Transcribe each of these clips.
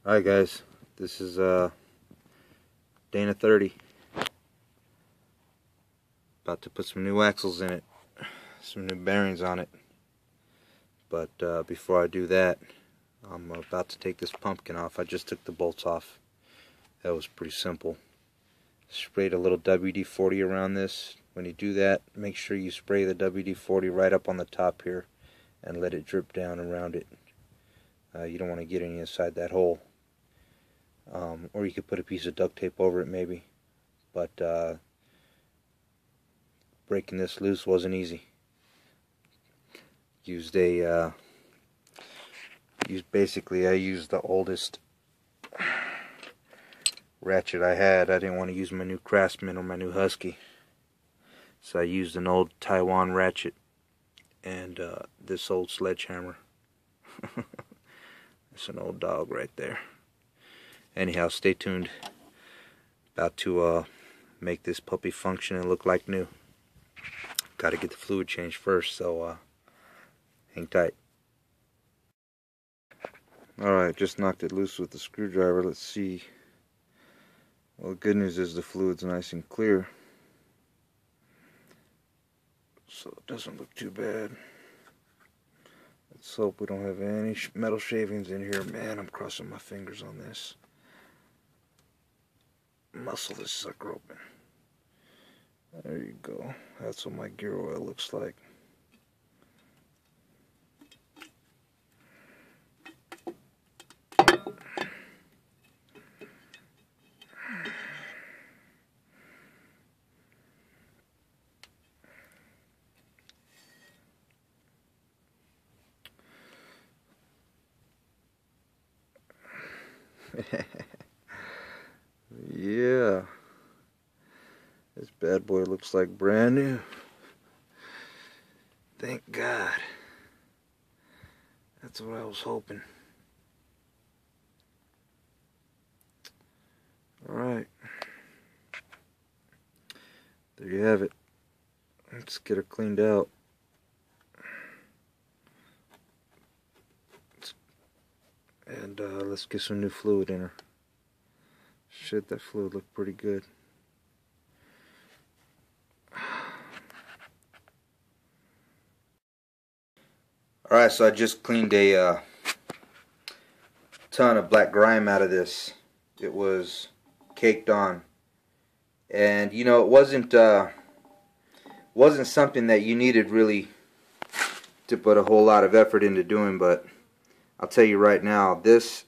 Alright guys, this is Dana 30. About to put some new axles in it, some new bearings on it. But before I do that, I'm about to take this pumpkin off. I just took the bolts off. That was pretty simple. Sprayed a little WD-40 around this. When you do that, make sure you spray the WD-40 right up on the top here and let it drip down around it. You don't want to get any inside that hole. Or you could put a piece of duct tape over it maybe. But breaking this loose wasn't easy. I used the oldest ratchet I had. I didn't want to use my new Craftsman or my new Husky, so I used an old Taiwan ratchet and this old sledgehammer. It's an old dog right there. Anyhow, stay tuned. About to make this puppy function and look like new. Got to get the fluid changed first, so hang tight. Alright, just knocked it loose with the screwdriver. Let's see. Well, the good news is the fluid's nice and clear, so it doesn't look too bad. Let's hope we don't have any metal shavings in here. Man, I'm crossing my fingers on this. Muscle this sucker open. There you go. That's what my gear oil looks like. Yeah, this bad boy looks like brand new. Thank God. That's what I was hoping. Alright, there you have it. Let's get her cleaned out. And let's get some new fluid in her. Shit, that fluid looked pretty good. Alright, so I just cleaned a ton of black grime out of this. It was caked on. And you know, it wasn't something that you needed really to put a whole lot of effort into doing, but I'll tell you right now, this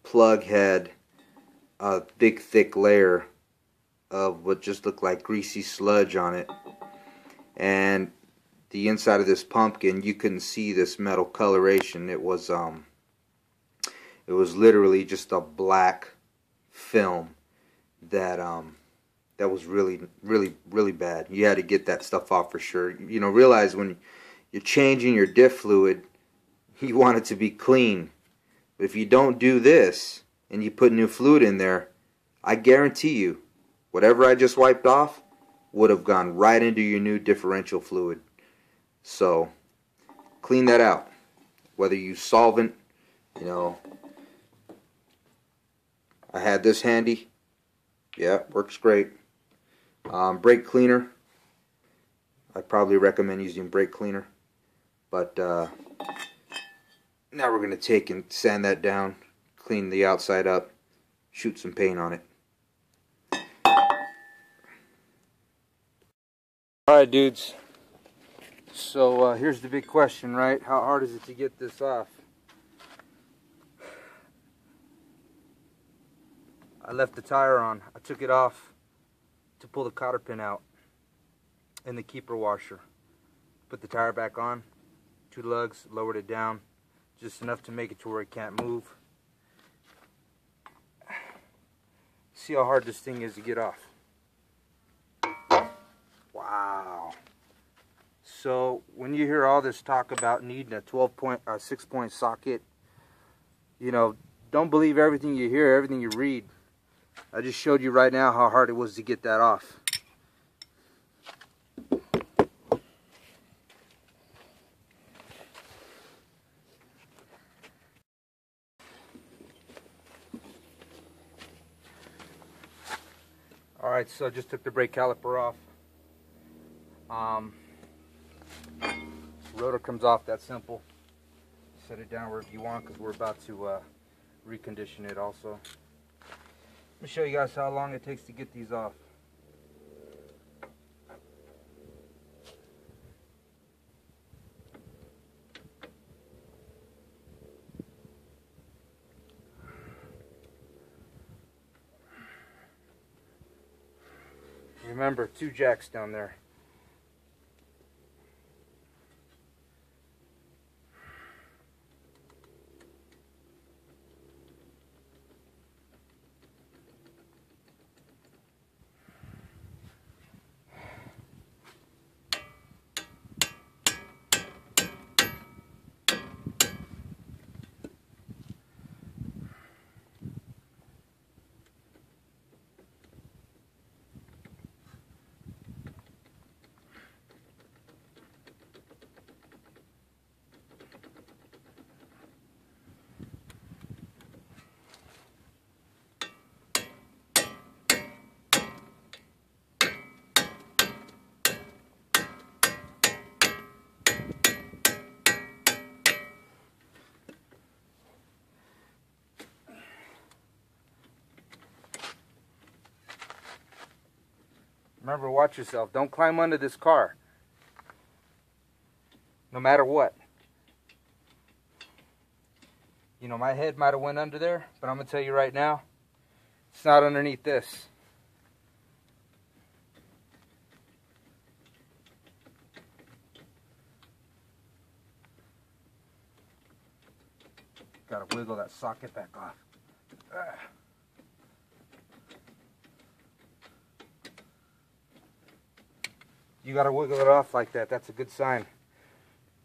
plug had a big thick layer of what just looked like greasy sludge on it, and the inside of this pumpkin, you couldn't see this metal coloration. It was literally just a black film that that was really bad. You had to get that stuff off for sure. You know, realize when you're changing your diff fluid, you want it to be clean. But if you don't do this and you put new fluid in there, I guarantee you, whatever I just wiped off would have gone right into your new differential fluid. So, clean that out. Whether you use solvent, you know, I had this handy. Yeah, works great. Brake cleaner. I probably recommend using brake cleaner. But now we're going to take and sand that down, clean the outside up, shoot some paint on it. Alright dudes, so here's the big question, right? How hard is it to get this off? I left the tire on. I took it off to pull the cotter pin out in the keeper washer. Put the tire back on, 2 lugs, lowered it down, just enough to make it to where it can't move. See how hard this thing is to get off. Wow. So when you hear all this talk about needing a 6-point socket, you know, don't believe everything you hear, everything you read. I just showed you right now how hard it was to get that off. Alright, so I just took the brake caliper off. Rotor comes off that simple. Set it down wherever you want because we're about to recondition it also. Let me show you guys how long it takes to get these off. Remember, 2 jacks down there. Remember, watch yourself. Don't climb under this car. No matter what. You know, my head might have went under there, but I'm going to tell you right now, it's not underneath this. Gotta wiggle that socket back off. You gotta wiggle it off like that. That's a good sign. It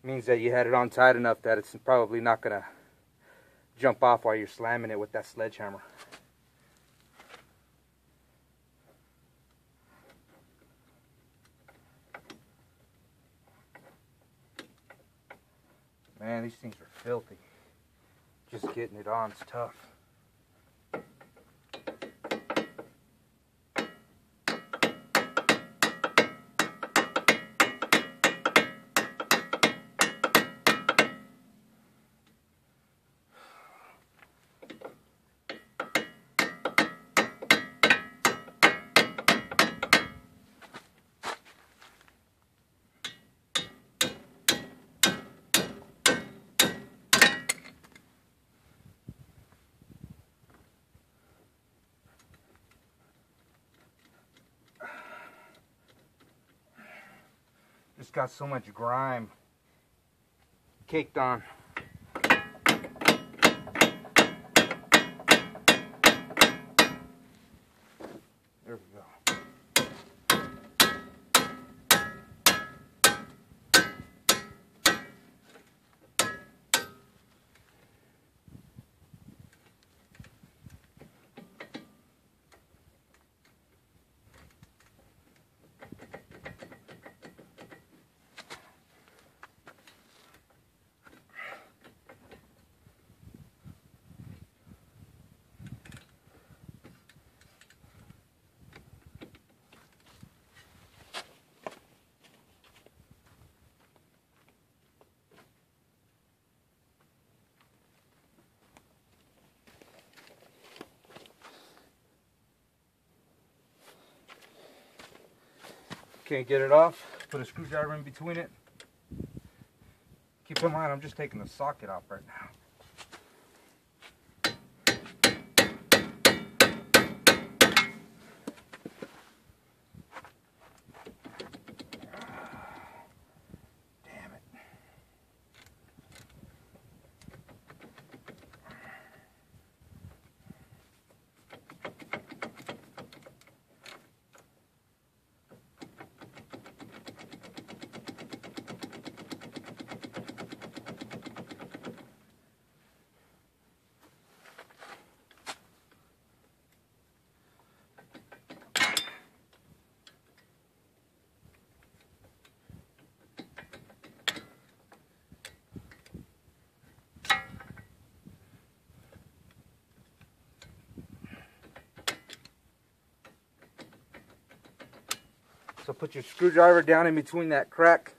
means that you had it on tight enough that it's probably not gonna jump off while you're slamming it with that sledgehammer. Man, these things are filthy. Just getting it on is tough. Just got so much grime caked on. There we go. Can't get it off, put a screwdriver in between it. Keep in mind, I'm just taking the socket off right now. Damn it. So put your screwdriver down in between that crack.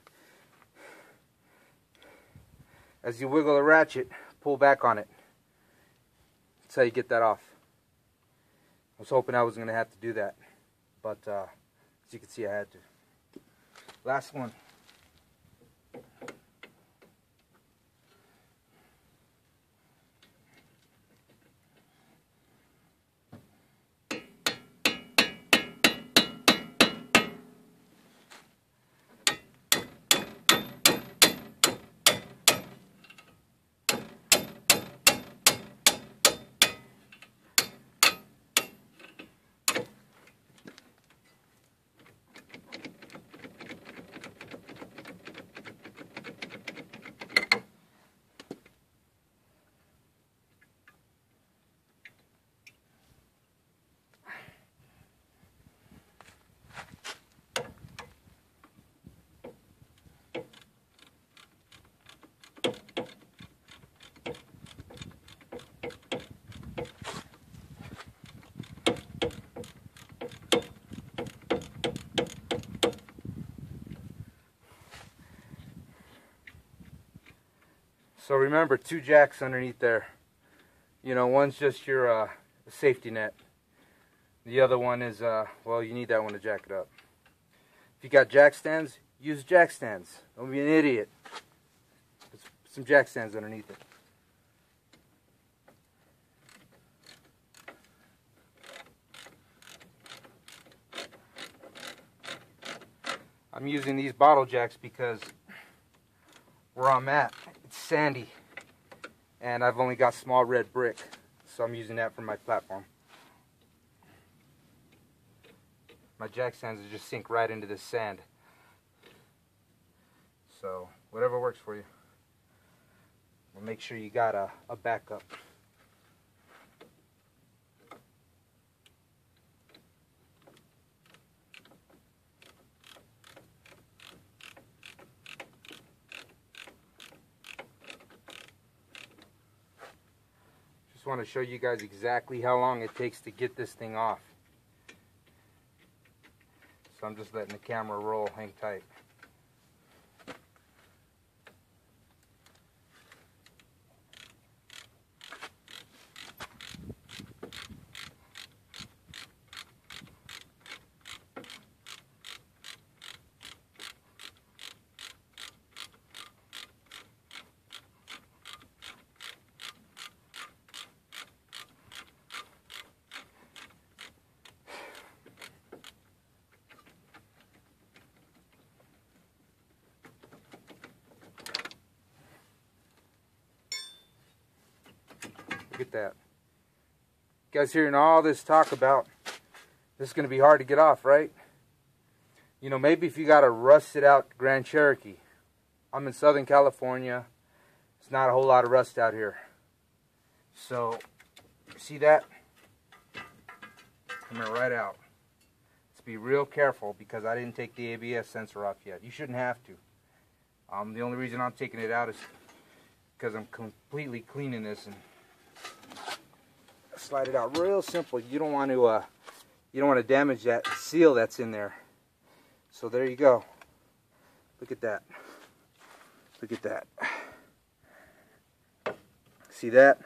As you wiggle the ratchet, pull back on it. That's how you get that off. I was hoping I was going to have to do that, but as you can see, I had to. Last one. So remember, 2 jacks underneath there. You know, one's just your safety net. The other one is, well, you need that one to jack it up. If you got jack stands, use jack stands. Don't be an idiot. Put some jack stands underneath it. I'm using these bottle jacks because where I'm at, it's sandy, and I've only got small red brick, so I'm using that for my platform. My jack stands just sink right into this sand, so whatever works for you. Well, make sure you got a backup. Just want to show you guys exactly how long it takes to get this thing off. So I'm just letting the camera roll, hang tight. Look at that. You guys hearing all this talk about this is going to be hard to get off, right? You know, maybe if you got a rusted out Grand Cherokee. I'm in Southern California. It's not a whole lot of rust out here. So, see that? Coming right out. Let's be real careful because I didn't take the ABS sensor off yet. You shouldn't have to. The only reason I'm taking it out is because I'm completely cleaning this and slide it out real simple. You don't want to damage that seal that's in there. So there you go. Look at that. Look at that. See that?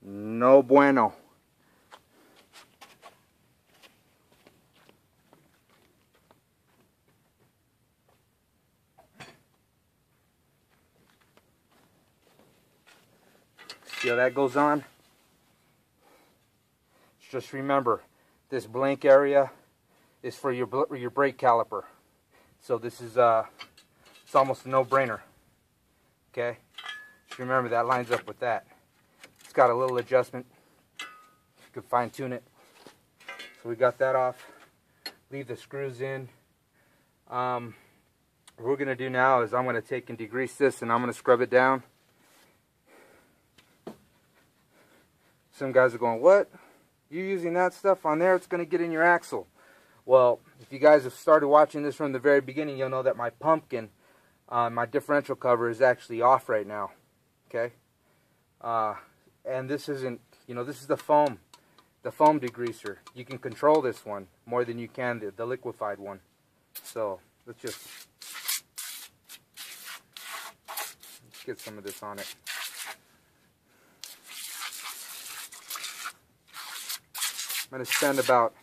No bueno. See how that goes on? Just remember, this blank area is for your brake caliper. So this is it's almost a no-brainer. Okay? Just remember that lines up with that. It's got a little adjustment. You can fine-tune it. So we got that off. Leave the screws in. What we're going to do now is I'm going to take and degrease this and I'm going to scrub it down. Some guys are going, what? You're using that stuff on there? It's going to get in your axle. Well, if you guys have started watching this from the very beginning, you'll know that my pumpkin, my differential cover is actually off right now. Okay? And this isn't, you know, this is the foam degreaser. You can control this one more than you can the liquefied one. So let's get some of this on it. I'm going to spend about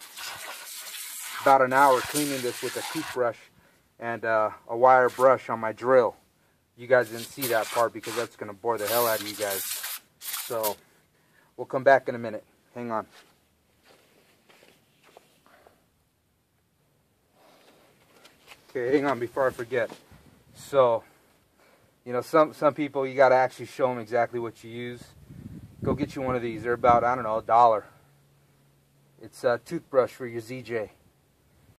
an hour cleaning this with a toothbrush and a wire brush on my drill. You guys didn't see that part because that's going to bore the hell out of you guys. So we'll come back in a minute. Hang on. Okay, hang on before I forget. So, you know, some people, you got to actually show them exactly what you use. Go get you one of these. They're about, I don't know, $1. It's a toothbrush for your ZJ.